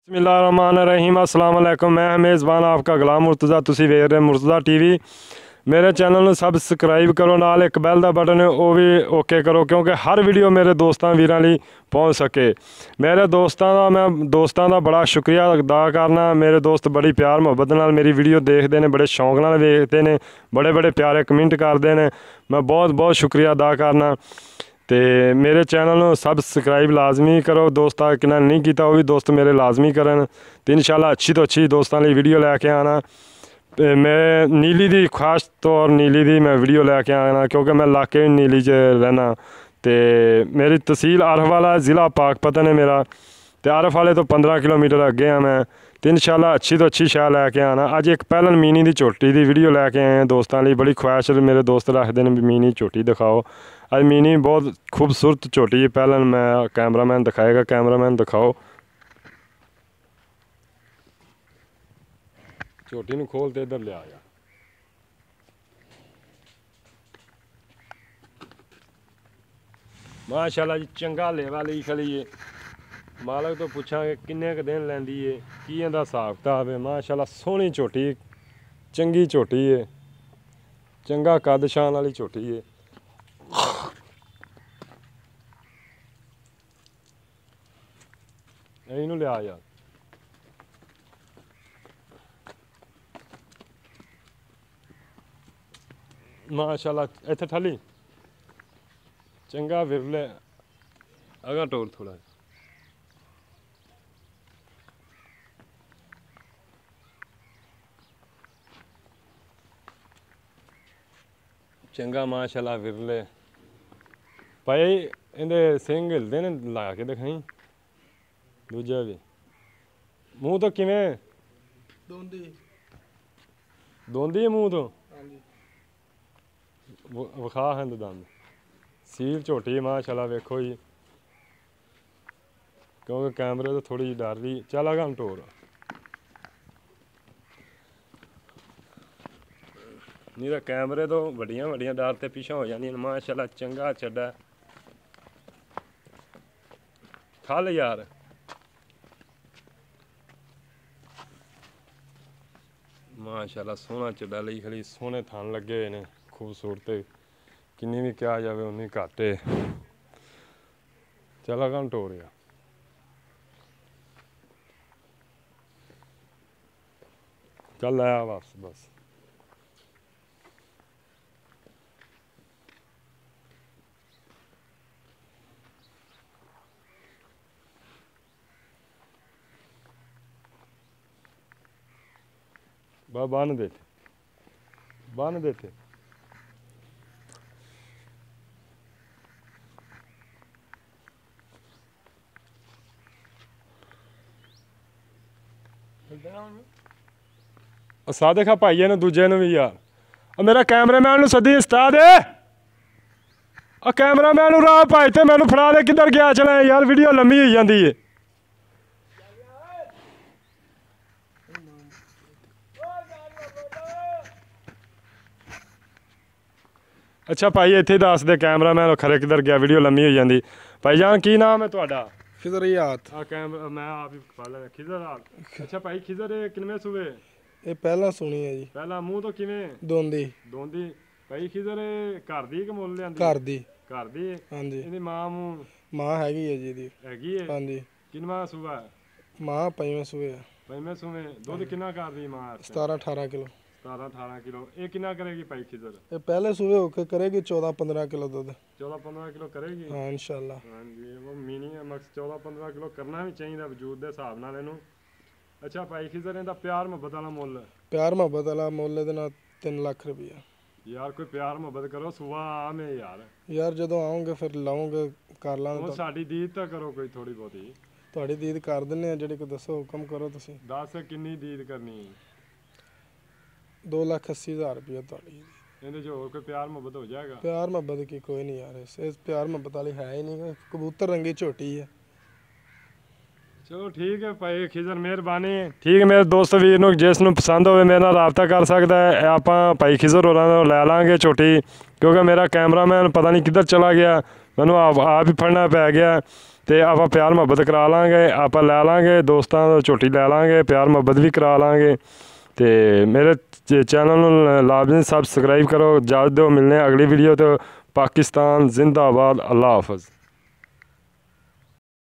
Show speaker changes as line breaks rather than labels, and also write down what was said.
बिस्मिल्लाहिर्रहमानिर्रहीम अस्सलाम वालेकुम। मैं मेज़बान आपका गुलाम मुर्तज़ा, तुसी वेख रहे मुर्तज़ा टीवी। मेरे चैनल ਨੂੰ ਸਬਸਕ੍ਰਾਈਬ ਕਰੋ, ਨਾਲ ਇੱਕ ਬੈਲ ਦਾ ਬਟਨ ਹੈ ਉਹ ਵੀ ਓਕੇ ਕਰੋ, ਕਿਉਂਕਿ ਹਰ ਵੀਡੀਓ ਮੇਰੇ ਦੋਸਤਾਂ ਵੀਰਾਂ ਲਈ ਪਹੁੰਚ ਸਕੇ। ਮੇਰੇ ਦੋਸਤਾਂ ਦਾ ਬੜਾ ਸ਼ੁਕਰੀਆ ਅਦਾ ਕਰਨਾ। ਮੇਰੇ ਦੋਸਤ ਬੜੀ ਪਿਆਰ ਮੁਹੱਬਤ ਨਾਲ ਮੇਰੀ ਵੀਡੀਓ ਦੇਖਦੇ ਨੇ, ਬੜੇ ਸ਼ੌਂਕ ਨਾਲ ਵੇਖਦੇ ਨੇ, ਬੜੇ ਪਿਆਰੇ ਕਮੈਂਟ ਕਰਦੇ ਨੇ। ਮੈਂ ਬਹੁਤ ਸ਼ੁਕਰੀਆ ਅਦਾ ਕਰਨਾ। ਤੇ ਮੇਰੇ ਚੈਨਲ ਨੂੰ ਸਬਸਕ੍ਰਾਈਬ ਲਾਜ਼ਮੀ ਕਰੋ। ਦੋਸਤਾਂ ਕਿਨਾਂ ਨਹੀਂ ਕੀਤਾ ਉਹ ਵੀ ਦੋਸਤ ਮੇਰੇ ਲਾਜ਼ਮੀ ਕਰਨ, ਤੇ ਇਨਸ਼ਾਅੱਲਾ ਅੱਛੀ ਤੋਂ ਅੱਛੀ ਦੋਸਤਾਂ ਲਈ ਵੀਡੀਓ ਲੈ ਕੇ ਆਣਾ। ਮੈਂ ਨੀਲੀ ਦੀ ਖਾਸ ਤੌਰ ਨੀਲੀ ਦੀ ਮੈਂ ਵੀਡੀਓ ਲੈ ਕੇ ਆਣਾ, ਕਿਉਂਕਿ ਮੈਂ ਇਲਾਕੇ ਨੀਲੀ 'ਚ ਰਹਿਣਾ ਤੇ ਮੇਰੀ ਤਹਿਸੀਲ ਆਰਫ ਵਾਲਾ, ਜ਼ਿਲ੍ਹਾ ਪਾਕਪਤਨ ਹੈ ਮੇਰਾ, ਤੇ ਆਰਫ ਵਾਲੇ ਤੋਂ 15 ਕਿਲੋਮੀਟਰ ਅੱਗੇ ਆ ਮੈਂ। ਤੇ ਇਨਸ਼ਾਅੱਲਾ ਅੱਛੀ ਤੋਂ ਅੱਛੀ ਸ਼ੈ ਲੈ ਕੇ ਆਣਾ। ਅੱਜ ਇੱਕ ਪਹਿਲਨ ਮੀਨੀ ਦੀ ਝੋਟੀ ਦੀ ਵੀਡੀਓ ਲੈ ਕੇ ਆਏ ਹਾਂ ਦੋਸਤਾਂ ਲਈ। ਬੜੀ ਖੁਆਇਸ਼ ਮੇਰੇ ਦੋਸਤ ਰੱਖਦੇ ਨੇ ਵੀ ਮੀਨੀ ਝੋਟੀ ਦਿਖਾਓ। ਅੱਜ ਮੀਨੀ ਬਹੁਤ ਖੂਬਸੂਰਤ ਝੋਟੀ ਹੈ। ਪਹਿਲਨ ਮੈਂ ਕੈਮਰਾਮੈਨ ਦਿਖਾਏਗਾ, ਕੈਮਰਾਮੈਨ ਦਿਖਾਓ ਝੋਟੀ ਨੂੰ। ਖੋਲ ਤੇ ਇੱਧਰ ਲਿਆ ਜਾ। ਮਾਸ਼ਾਅੱਲਾ ਜੀ, ਚੰਗਾ ਲੇਵਾ ਲਈ ਖਲੀ ਏ। ਮਾਲਕ ਤੋਂ ਪੁੱਛਾਂਗੇ ਕਿੰਨੇ ਕੁ ਦਿਨ ਲੈਂਦੀ ਏ, ਕੀ ਇਹਦਾ ਹਿਸਾਬ ਕਿਤਾਬ ਹੈ। ਮਾਸ਼ਾਅੱਲਾ ਸੋਹਣੀ ਝੋਟੀ, ਚੰਗੀ ਝੋਟੀ ਏ, ਚੰਗਾ ਕੱਦ ਸ਼ਾਨ ਵਾਲੀ ਝੋਟੀ ਏ। ਇਹਨੂੰ ਲਿਆ ਯਾਰ। ਮਾਸ਼ਾਅੱਲਾ ਇੱਥੇ ਠੱਲੀ ਚੰਗਾ ਵਿਰਲੇ ਅਗਾ ਟੋਰ ਥੋੜਾ ਚੰਗਾ। ਮਾਸ਼ਾਅੱਲਾ ਵਿਰਲੇ ਭਾਈ, ਇਹਦੇ ਸਿੰਘ ਹਿਲਦੇ ਨੇ, ਲਾ ਕੇ ਦਿਖਾਈ। ਦੂਜਾ ਵੀ ਮੂੰਹ ਤੋਂ ਕਿਵੇਂ ਦੋਂਦੀ ਮੂੰਹ ਤੋਂ ਵਿਖਾ ਹਨ ਦੰਦ। ਸੀਲ ਝੋਟੀ ਮਾਸ਼ਾਅੱਲਾ ਵੇਖੋ ਜੀ, ਕਿਉਂਕਿ ਕੈਮਰੇ ਤੋਂ ਥੋੜੀ ਜਿਹੀ ਡਰ ਰਹੀ। ਚੱਲ ਆਗਾ ਟੋਰ। ਨਹੀਂ ਤਾਂ ਕੈਮਰੇ ਤੋਂ ਵੱਡੀਆਂ ਡਰ ਤੇ ਪਿੱਛੋਂ ਹੋ ਜਾਂਦੀਆਂ। ਮਾਸ਼ਾਅੱਲਾ ਚੰਗਾ ਚੱਡਾ ਥਲ ਯਾਰ। ਮਾਸ਼ਾਅੱਲਾ ਸੋਹਣਾ ਚੱਡਾ ਲਈ ਖੜੀ, ਸੋਹਣੇ ਥਣ ਲੱਗੇ ਹੋਏ ਨੇ, ਖੂਬਸੂਰਤ। ਕਿੰਨੀ ਵੀ ਕਿਹਾ ਜਾਵੇ ਉਨੀ ਘੱਟ ਏ। ਚੱਲ ਅਗਾਂਹ ਟੋਰਿਆ। ਚੱਲ ਆਇਆ ਵਾਪਸ ਬਸ। ਬੰਨ ਦੇ ਤੇ ਸਾਦਿਕ ਆ ਭਾਈਏ ਨੂੰ, ਦੂਜੇ ਨੂੰ ਵੀ ਯਾਰ। ਮੇਰਾ ਕੈਮਰਾਮੈਨ ਨੂੰ ਸੱਦੀ, ਉਸਤਾਦ ਆ ਕੈਮਰਾਮੈਨ ਨੂੰ ਰਾਹ ਭਾਈ ਤੇ ਮੈਨੂੰ ਫੜਾ ਦੇ, ਕਿੱਧਰ ਗਿਆ ਚਲਾ ਯਾਰ, ਵੀਡੀਓ ਲੰਮੀ ਹੋਈ ਜਾਂਦੀ ਏ। ਅੱਛਾ ਭਾਈ ਇੱਥੇ ਦੱਸ ਦੇ ਕੈਮਰਾਮੈਨ ਖਰੇ ਕਿੱਧਰ ਗਿਆ, ਵੀਡੀਓ ਲੰਮੀ ਹੋ ਜਾਂਦੀ। ਭਾਈ ਜਾਨ ਕੀ ਨਾਮ ਹੈ ਤੁਹਾਡਾ?
ਖਿਜ਼ਰਿਆਤ।
ਆ ਕੈਮਰਾ ਮੈਂ ਆਪ ਹੀ ਪਾ ਲੈਣਾ, ਖਿਜ਼ਰ। ਅੱਛਾ ਭਾਈ ਖਿਜ਼ਰ ਇਹ ਕਿੰਨੇ ਸੂਏ?
ਇਹ ਪਹਿਲਾਂ ਸੁਣੀ ਹੈ ਜੀ।
ਪਹਿਲਾਂ ਮੂੰਹ ਤੋਂ ਕਿਵੇਂ?
ਦੋਂਦੀ
ਭਾਈ ਖਿਜ਼ਰ ਘਰ ਦੀ ਕਿ ਮੁੱਲ ਲਿਆਂਦੀ? ਘਰ ਦੀ।
ਹਾਂਜੀ।
ਇਹਦੀ
ਮਾਂ ਹੈਗੀ ਹੈ ਜੀ ਇਹਦੀ।
ਹੈਗੀ ਹੈ? ਹਾਂਜੀ। ਕਿੰਨਵਾਂ ਸੂਆ?
ਮਾਂ ਪੰਜਵੇਂ ਸੂਏ।
ਪੰਜਵੇਂ ਸੂਏ। ਦੁੱਧ ਕਿੰਨਾ ਕਰਦੀ ਮਾਂ?
17-18 ਕਿਲੋ।
17-18 ਕਿਲੋ। ਇਹ ਕਿੰਨਾ ਕਰੇਗੀ ਭਾਈ ਖਿਜ਼ਰ?
ਇਹ ਪਹਿਲੇ ਸੂਏ ਹੋ ਕੇ ਕਰੇਗੀ 14-15 ਕਿਲੋ ਦੁੱਧ।
14-15 ਕਿਲੋ ਕਰੇਗੀ?
ਹਾਂ ਇਨਸ਼ਾਅੱਲਾ।
ਹਾਂਜੀ, ਉਹ ਮੀਨੀ ਮਕਸ 14-15 ਕਿਲੋ ਕਰਨਾ ਵੀ ਚਾਹੀਦਾ ਵਜੂਦ ਦੇ ਹਿਸਾਬ ਨਾਲ ਇਹਨੂੰ। ਅੱਛਾ ਭਾਈ ਖਿਜ਼ਰ ਇਹਦਾ ਪਿਆਰ ਮੁਹੱਬਤ ਵਾਲਾ ਮੁੱਲ?
ਪਿਆਰ ਮੁਹੱਬਤ ਵਾਲਾ ਮੁੱਲ ਇਹਦੇ ਨਾਲ 3 ਲੱਖ ਰੁਪਈਆ।
ਯਾਰ ਕੋਈ ਪਿਆਰ ਮੁਹੱਬਤ ਕਰੋ, ਸੁਬਾ ਆ ਮੈਂ ਯਾਰ
ਜਦੋਂ ਆਉਂਗੇ ਫਿਰ ਲਾਉਂਗੇ, ਕਰ ਲਾਂਗੇ।
ਸਾਡੀ ਦੀਦ ਤਾਂ ਕਰੋ ਕੋਈ ਥੋੜੀ ਬਹੁਤੀ।
ਤੁਹਾਡੀ ਦੀਦ ਕਰ ਦਿੰਦੇ ਆ, ਜਿਹੜੀ ਕੋ ਦੱਸੋ ਹੁਕਮ ਕਰੋ ਤੁਸੀਂ।
ਦੱਸ ਕਿੰਨੀ ਦੀਦ ਕਰਨੀ?
2,80,000 ਰੁਪਈਆ ਤੁਹਾਡੀ।
ਇਹਦੇ 'ਚ ਹੋਰ ਕੋਈ ਪਿਆਰ ਮੁਹੱਬਤ ਹੋ ਜਾਏਗਾ?
ਪਿਆਰ ਮੁਹੱਬਤ ਕੀ ਕੋਈ ਨਹੀਂ ਯਾਰ, ਇਸ ਪਿਆਰ ਮੁਹੱਬਤ ਵਾਲੀ ਹੈ ਹੀ ਨਹੀਂ। ਕਬੂਤਰ ਰੰਗੀ ਝੋਟੀ ਹੈ।
ਚਲੋ ਠੀਕ ਹੈ ਭਾਈ ਖਿਜ਼ਰ, ਮਿਹਰਬਾਨੀ। ਠੀਕ ਹੈ ਮੇਰੇ ਦੋਸਤ ਵੀਰ ਨੂੰ ਜਿਸ ਨੂੰ ਪਸੰਦ ਹੋਵੇ ਮੇਰੇ ਨਾਲ ਰਾਬਤਾ ਕਰ ਸਕਦਾ ਹੈ। ਆਪਾਂ ਭਾਈ ਖਿਜ਼ਰ ਹੋਰਾਂ ਤੋਂ ਲੈ ਲਾਂਗੇ ਝੋਟੀ, ਕਿਉਂਕਿ ਮੇਰਾ ਕੈਮਰਾਮੈਨ ਪਤਾ ਨਹੀਂ ਕਿੱਧਰ ਚਲਾ ਗਿਆ, ਮੈਨੂੰ ਆਪ ਹੀ ਫੜਨਾ ਪੈ ਗਿਆ। ਤੇ ਆਪਾਂ ਪਿਆਰ ਮੁਹੱਬਤ ਕਰਾ ਲਾਂਗੇ, ਆਪਾਂ ਲੈ ਲਾਂਗੇ ਦੋਸਤਾਂ ਤੋਂ ਝੋਟੀ ਲੈ ਲਾਂਗੇ, ਪਿਆਰ ਮੁਹੱਬਤ ਵੀ ਕਰਾ ਲਾਂਗੇ। ਤੇ ਮੇਰੇ ਚੈਨਲ ਨੂੰ ਲਾਜ਼ਮੀ ਸਬਸਕ੍ਰਾਈਬ ਕਰੋ। ਇਜਾਜ਼ਤ ਦਿਓ, ਮਿਲਨੇ ਅਗਲੀ ਵੀਡੀਓ ਤੇ। ਪਾਕਿਸਤਾਨ ਜ਼ਿੰਦਾਬਾਦ। ਅੱਲਾ ਹਾਫਿਜ਼।